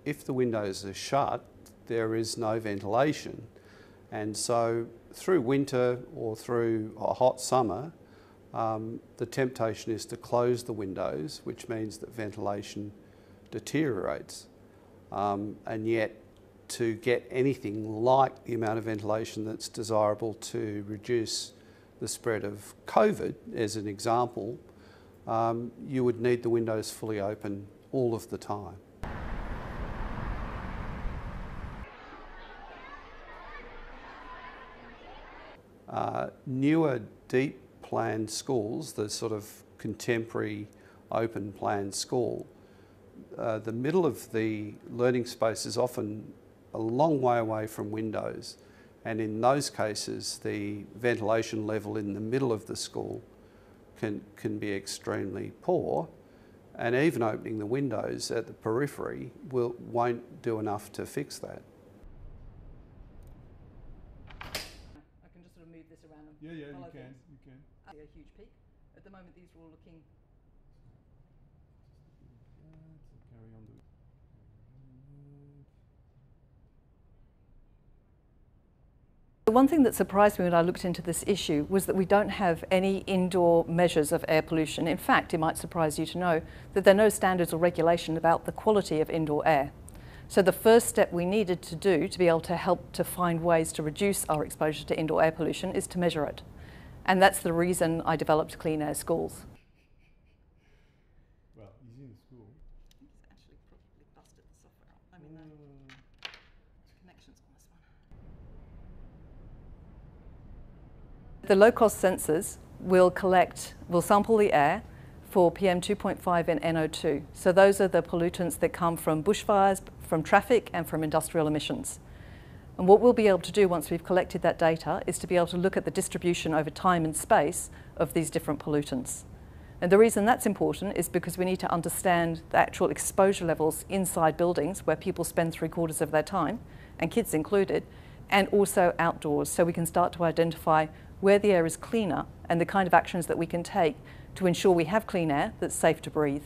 if the windows are shut, there is no ventilation. And so through winter or through a hot summer, the temptation is to close the windows, which means that ventilation deteriorates. And yet, to get anything like the amount of ventilation that's desirable to reduce the spread of COVID, as an example, you would need the windows fully open all of the time. Newer deep plan schools, the sort of contemporary open plan school, the middle of the learning space is often a long way away from windows, and in those cases the ventilation level in the middle of the school can be extremely poor, and even opening the windows at the periphery won't do enough to fix that. I can just sort of move this around and follow things. You can. I see a huge peak. At the moment these are all looking... Carry on. The one thing that surprised me when I looked into this issue was that we don't have any indoor measures of air pollution. In fact, it might surprise you to know that there are no standards or regulation about the quality of indoor air. So the first step we needed to do to be able to help to find ways to reduce our exposure to indoor air pollution is to measure it. And that's the reason I developed Clean Air Schools. Well, he's in the school. I think he's actually probably busted the software out. I mean, the connections on this one. The low-cost sensors will sample the air for PM 2.5 and NO2. So those are the pollutants that come from bushfires, from traffic and from industrial emissions. And what we'll be able to do once we've collected that data is to be able to look at the distribution over time and space of these different pollutants. And the reason that's important is because we need to understand the actual exposure levels inside buildings where people spend 3/4 of their time, and kids included, and also outdoors, so we can start to identify where the air is cleaner and the kind of actions that we can take to ensure we have clean air that's safe to breathe.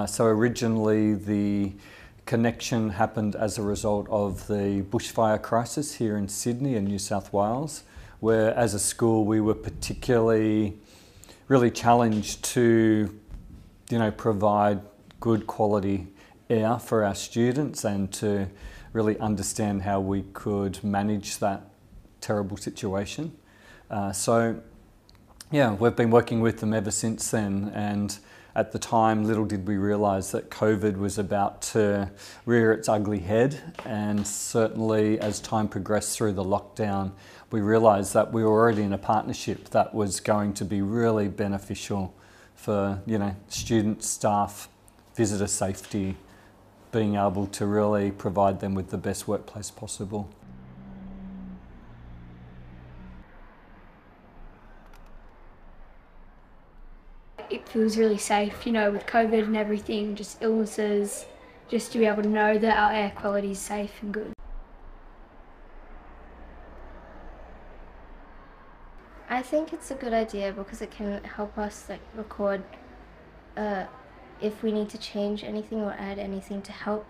So originally the connection happened as a result of the bushfire crisis here in Sydney and New South Wales, where as a school we were particularly really challenged to provide good quality air for our students and to really understand how we could manage that terrible situation. So yeah, we've been working with them ever since then, and at the time, little did we realise that COVID was about to rear its ugly head, and certainly as time progressed through the lockdown, we realised that we were already in a partnership that was going to be really beneficial for students, staff, visitor safety, being able to really provide them with the best workplace possible. It feels really safe, with COVID and everything, just illnesses, just to be able to know that our air quality is safe and good. I think it's a good idea because it can help us record if we need to change anything or add anything to help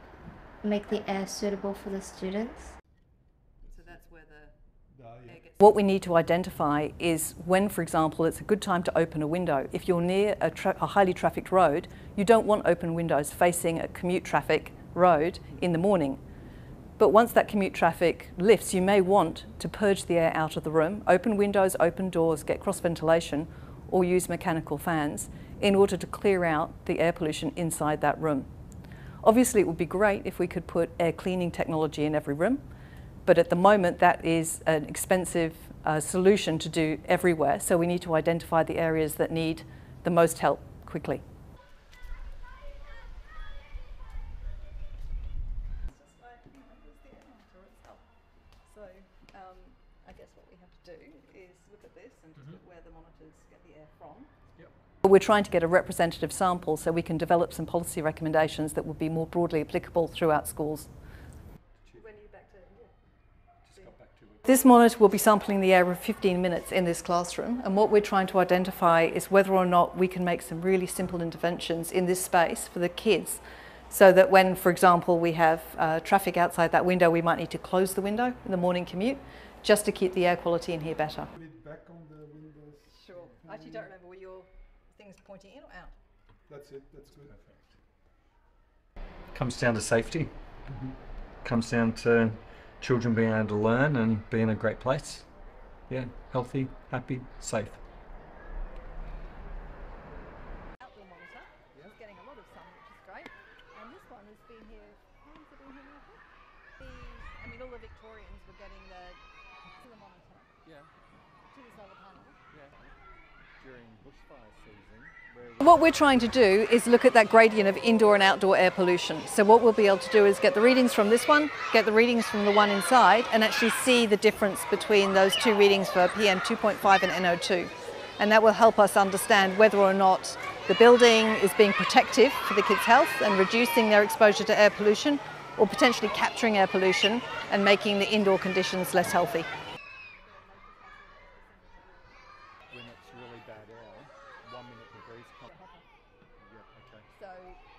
make the air suitable for the students. So that's where what we need to identify is when, for example, it's a good time to open a window. If you're near a highly trafficked road, you don't want open windows facing a commute traffic road in the morning. But once that commute traffic lifts, you may want to purge the air out of the room, open windows, open doors, get cross ventilation, or use mechanical fans in order to clear out the air pollution inside that room. Obviously, it would be great if we could put air cleaning technology in every room, but at the moment that is an expensive solution to do everywhere, so we need to identify the areas that need the most help quickly. So I guess what we have to do is look at this and just look where the monitors get the air from. We're trying to get a representative sample so we can develop some policy recommendations that will be more broadly applicable throughout schools. When are you back to India? This monitor will be sampling the air for 15 minutes in this classroom, and what we're trying to identify is whether or not we can make some really simple interventions in this space for the kids, so that when, for example, we have traffic outside that window, we might need to close the window in the morning commute just to keep the air quality in here better. Put it back on the windows. Sure. I actually don't remember, were your things pointing in or out? That's it, that's good. Comes down to safety. Comes down to children being able to learn and be in a great place. Yeah, healthy, happy, safe. Outdoor monitor. It's getting a lot of sun, which is great. And this one has been here, how long has it been here now? All the Victorians were getting to the monitor. Yeah. To the solar panel. Yeah. During bushfire season, What we're trying to do is look at that gradient of indoor and outdoor air pollution. So what we'll be able to do is get the readings from this one, get the readings from the one inside, and actually see the difference between those two readings for PM 2.5 and NO2. And that will help us understand whether or not the building is being protective for the kids' health and reducing their exposure to air pollution, or potentially capturing air pollution and making the indoor conditions less healthy. When it's really bad air, 1 minute the breeze comes. Yeah, okay. So,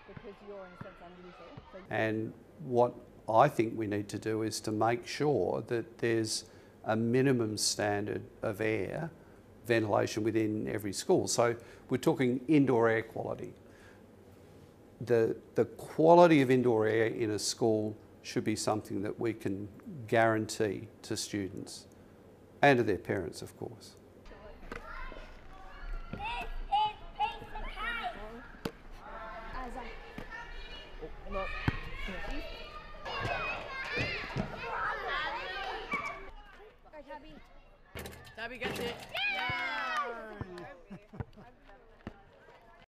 because you're in a sense unusual. And what I think we need to do is to make sure that there's a minimum standard of air ventilation within every school. So we're talking indoor air quality. The quality of indoor air in a school should be something that we can guarantee to students and to their parents, of course. Tabby gets it.